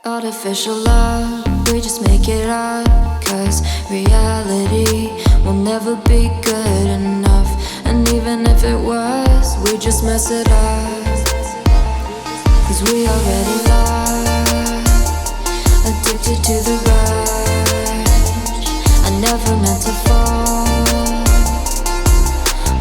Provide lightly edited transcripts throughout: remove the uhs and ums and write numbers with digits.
Artificial love, we just make it up. Cause reality will never be good enough. And even if it was, we just mess it up. Cause we already lost, addicted to the rush. I never meant to fall.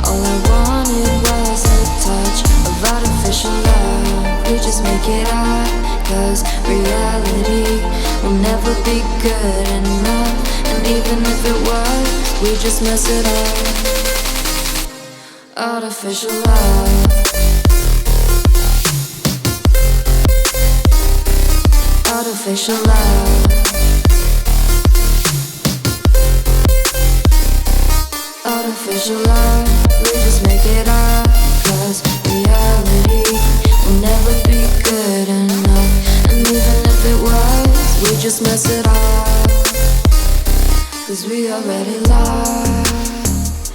All I wanted was a touch of artificial love. We just make it up. Cause reality will never be good enough. And even if it was, we just mess it up. Artificial love. Artificial love. Artificial love. We just make it up. Cause reality will never be good enough. And even if it was, we just mess it up. Cause we already lost,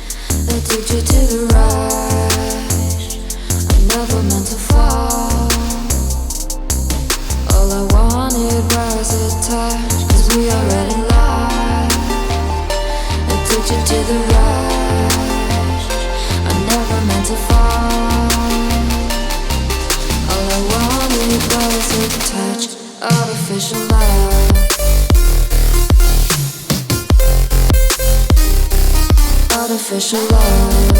addicted to the rush. I never meant to fall. All I wanted was a touch. Cause we already lost, addicted to the rush. I never meant to fall. All I wanted was a touch. Artificial love. Artificial love.